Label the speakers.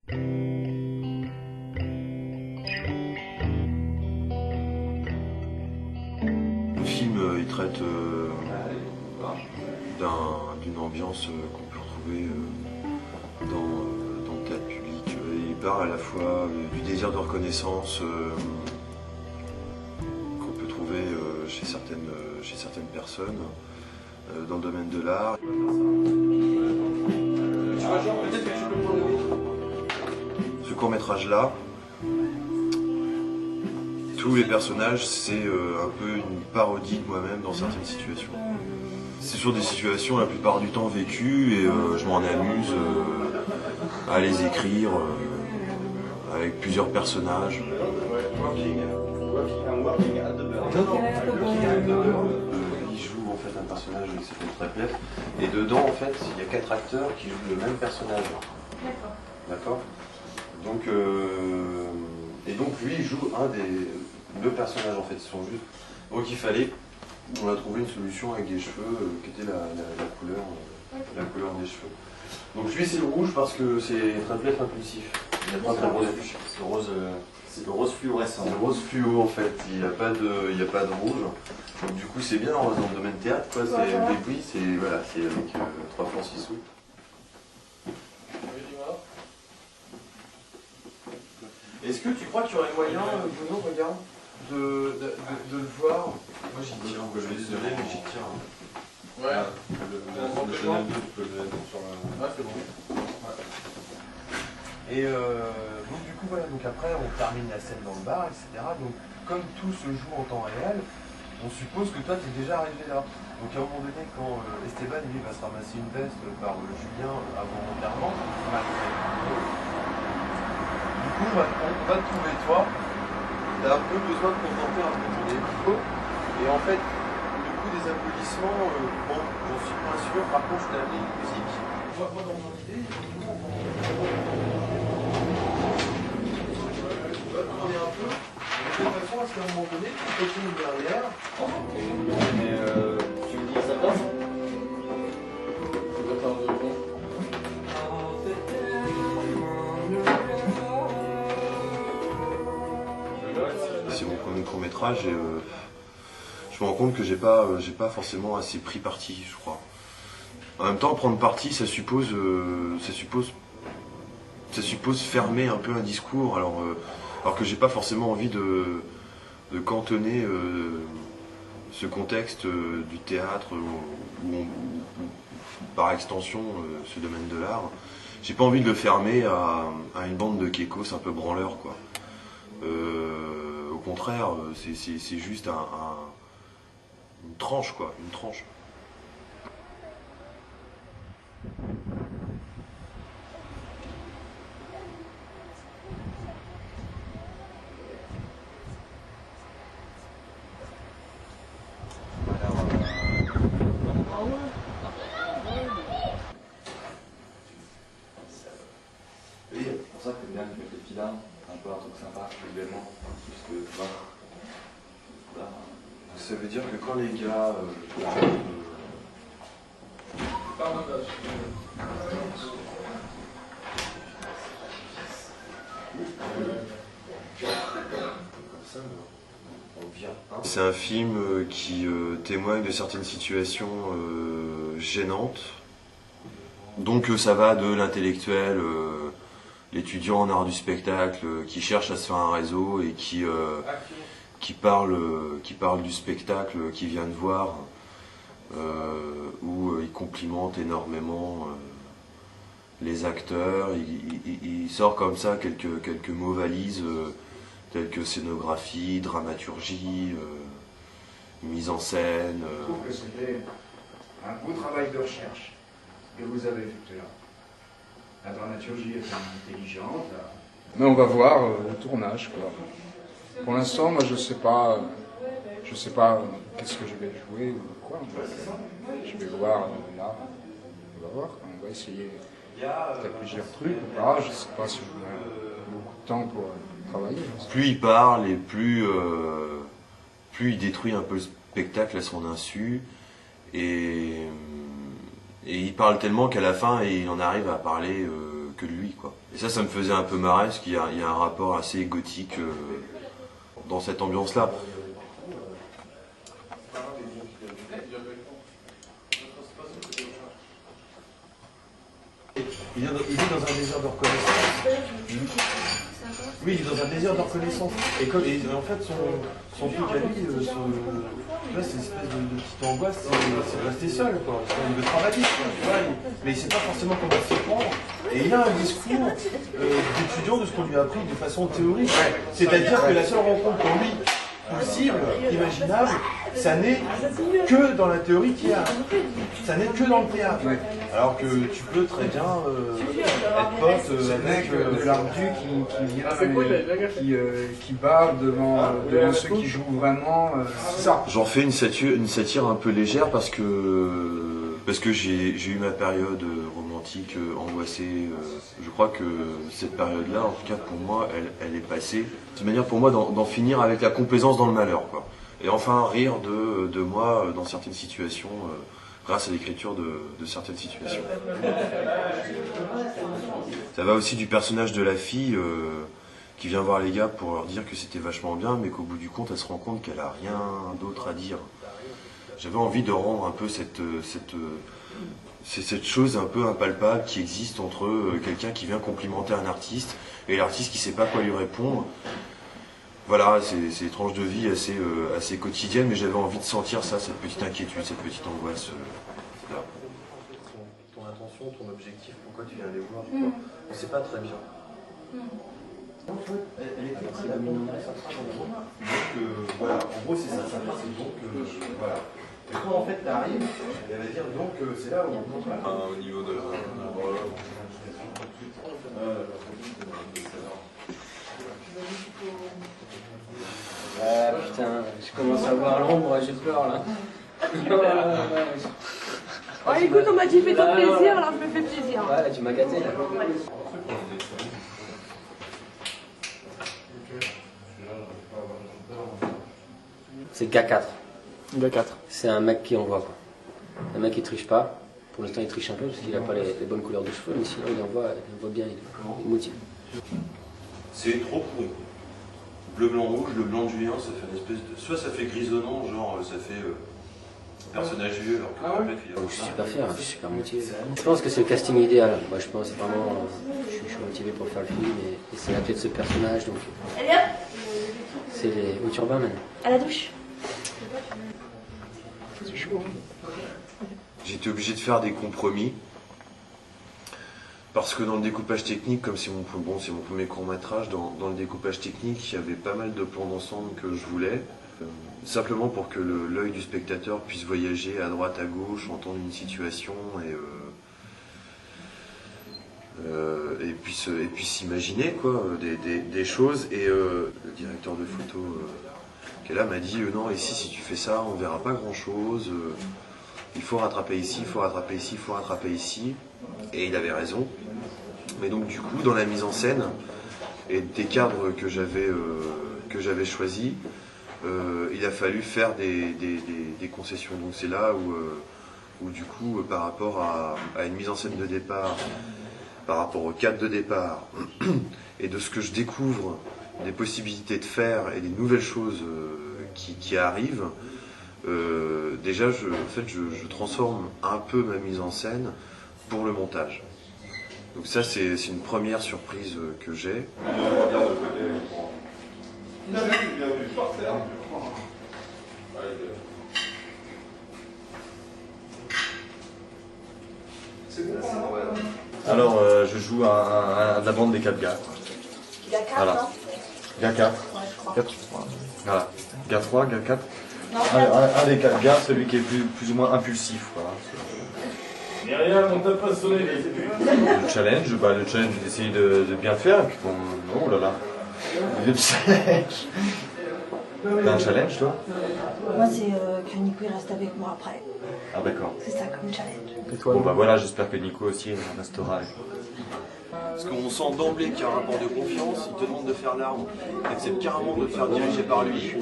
Speaker 1: Le film, il traite d'une ambiance qu'on peut retrouver dans le théâtre public. Il parle à la fois du désir de reconnaissance qu'on peut trouver chez certaines personnes dans le domaine de l'art. Ce court-métrage-là, tous les personnages, c'est un peu une parodie de moi-même dans certaines situations. C'est sur des situations la plupart du temps vécues et je m'en amuse à les écrire avec plusieurs personnages. Il joue en fait un personnage qui s'appelle Treplet et dedans en fait il y a 4 acteurs qui jouent le même personnage. D'accord. Donc lui il joue un des deux personnages en fait, ils sont juste. Donc il fallait, on a trouvé une solution avec des cheveux qui était la couleur des cheveux. Donc lui c'est le rouge parce que c'est Treplet impulsif. Il n'y a pas de rose. C'est le rose fluorescent. C'est le rose fluo en fait, il n'y a pas de rouge. Donc du coup c'est bien dans le domaine théâtre, quoi. C'est débris, c'est voilà, c'est avec 3 francs 6 sous. Est-ce que tu crois qu'il y aurait moyen, Bruno, regarde, de le voir? Moi j'y tire, je vais désolé, mais j'y tire. Ouais. Le Chanel 2, tu peux le mettre sur la... Ouais, c'est bon. Ouais. Et donc du coup, voilà, donc après on termine la scène dans le bar, etc. Donc comme tout se joue en temps réel, on suppose que toi tu es déjà arrivé là. Donc à un moment donné, quand Esteban lui va se ramasser une veste par Julien avant l'enterrement, du coup on va te trouver toi, tu as un peu besoin de contenter un peu ton défaut, et en fait, du coup des applaudissements, bon, j'en suis pas sûr, par contre je t'ai amené une musique. Moi dans mon idée, on est un peu, de toute façon à ce qu'à un moment donné, tu retournes derrière. Mais tu me dis à sa place? C'est mon premier court-métrage et je me rends compte que j'ai pas forcément assez pris parti, je crois. En même temps, prendre parti, ça suppose fermer un peu un discours, alors que j'ai pas forcément envie de cantonner ce contexte du théâtre ou par extension ce domaine de l'art. J'ai pas envie de le fermer à une bande de kékos un peu branleurs, quoi. Au contraire, c'est juste une tranche, quoi, une tranche.
Speaker 2: Oui, c'est pour ça que c'est bien que tu mettes les filins, un peu un truc sympa, également, puisque voilà.
Speaker 1: Ça veut dire que quand les gars... C'est un film qui témoigne de certaines situations gênantes. Donc ça va de l'intellectuel, l'étudiant en art du spectacle qui cherche à se faire un réseau et qui parle du spectacle qu'il vient de voir, où il complimente énormément les acteurs. Il sort comme ça quelques mots valises tels que scénographie, dramaturgie, mise en scène.
Speaker 3: Je trouve que c'était un beau travail de recherche que vous avez effectué là. La dramaturgie est intelligente.
Speaker 4: Mais on va voir le tournage, quoi. Pour l'instant, moi, je sais pas qu'est-ce que je vais jouer ou quoi. Je vais voir là. On va voir. On va essayer peut-être plusieurs trucs. Là, je sais pas si j'aurai beaucoup de temps pour travailler.
Speaker 1: Plus il parle et plus il détruit un peu le spectacle à son insu. Et il parle tellement qu'à la fin, il en arrive à parler
Speaker 5: que de lui, quoi. Et ça me faisait un peu marrer, parce qu'il y a un rapport assez gothique dans cette ambiance-là.
Speaker 1: Il est dans un désir de reconnaissance. Oui, il est dans un désir de reconnaissance. Et en fait, son truc à lui, c'est une espèce de petite angoisse, c'est de rester seul, quoi. C'est de travailler, quoi. Mais il ne sait pas forcément comment s'y prendre. Et il y a un discours d'étudiant de ce qu'on lui a appris de façon théorique. C'est-à-dire que la seule rencontre pour lui possible, imaginable, ça n'est que dans la théorie qu'il y a. Ça n'est que dans le théâtre. Alors que tu peux très bien être pote avec
Speaker 4: l'ardu qui parle devant ceux qui jouent vraiment. C'est ça.
Speaker 5: J'en fais une satire un peu légère parce que j'ai eu ma période romantique, angoissée. Je crois que cette période-là, en tout cas pour moi, elle est passée. C'est une manière pour moi d'en finir avec la complaisance dans le malheur, quoi. Et enfin rire de moi dans certaines situations, grâce à l'écriture de certaines situations. Ça va aussi du personnage de la fille qui vient voir les gars pour leur dire que c'était vachement bien, mais qu'au bout du compte, elle se rend compte qu'elle a rien d'autre à dire. J'avais envie de rendre un peu cette chose un peu impalpable qui existe entre quelqu'un qui vient complimenter un artiste et l'artiste qui ne sait pas quoi lui répondre. Voilà, c'est une tranche de vie assez quotidienne, mais j'avais envie de sentir ça, cette petite inquiétude, cette petite angoisse. Là. Ton intention, ton objectif, pourquoi tu viens les voir, on ne sait pas très bien. En fait, elle était très dominante. Donc voilà, en gros c'est ça, donc voilà. Et quand en fait t'arrives, elle va dire donc c'est là où on montre là. Au niveau de la...
Speaker 6: Ah putain, je commence à voir l'ombre, j'ai peur là.
Speaker 7: Oh, écoute, on m'a dit fais-toi plaisir, alors je me fais plaisir.
Speaker 6: Ouais, tu m'as gâté là. C'est gars 4.
Speaker 8: Gars 4.
Speaker 6: C'est un mec qui envoie quoi. Un mec qui triche pas. Pour l'instant il triche un peu parce qu'il n'a pas les bonnes couleurs de cheveux, mais sinon il envoie bien, il motive.
Speaker 5: C'est trop pourri. Bleu, blanc, rouge, le blanc de Julien, ça fait une espèce de... Soit ça fait grisonnant, genre ça fait personnage vieux, alors que
Speaker 6: je suis super fier, je suis super motivé. Je pense que c'est le casting idéal. Moi je pense vraiment, je suis motivé pour faire le film et c'est la tête de ce personnage. Donc c'est les Haute Urbain maintenant.
Speaker 7: À la douche.
Speaker 4: C'est chaud.
Speaker 5: J'étais obligé de faire des compromis. Parce que dans le découpage technique, comme c'est mon premier court-métrage, dans le découpage technique, il y avait pas mal de plans d'ensemble que je voulais. Simplement pour que l'œil du spectateur puisse voyager à droite, à gauche, entendre une situation et puisse imaginer quoi, des choses. Et le directeur de photo qui est là m'a dit non, ici si tu fais ça, on verra pas grand-chose. Il faut rattraper ici, il faut rattraper ici, il faut rattraper ici. Et il avait raison. Mais donc du coup, dans la mise en scène et des cadres que j'avais choisis, il a fallu faire des concessions. Donc c'est là où du coup, par rapport à une mise en scène de départ, par rapport au cadre de départ, et de ce que je découvre, des possibilités de faire et des nouvelles choses qui arrivent, déjà je transforme un peu ma mise en scène pour le montage. Donc ça c'est une première surprise que j'ai.
Speaker 1: Alors je joue à la bande des 4 gars.
Speaker 7: Gars 4,
Speaker 1: voilà.
Speaker 7: non
Speaker 1: Gars 4.
Speaker 7: Ouais, je crois.
Speaker 1: 4. Voilà. Gars 3, gars 4.
Speaker 7: Non,
Speaker 1: Un des 4 gars, celui qui est plus ou moins impulsif. Voilà.
Speaker 9: Myriam, on t'a pas sonné les débuts.
Speaker 1: Le challenge, d'essayer de bien le faire. Et puis oh là là. Le challenge. T'as un challenge toi?
Speaker 7: moi c'est que Nico il reste avec moi après.
Speaker 1: Ah d'accord.
Speaker 7: C'est ça comme challenge.
Speaker 8: Et toi,
Speaker 1: Bon bah voilà, j'espère que Nico aussi restera avec moi.
Speaker 5: Parce qu'on sent d'emblée qu'il y a un rapport de confiance, il te demande de faire l'arme, il accepte carrément de te faire diriger par lui.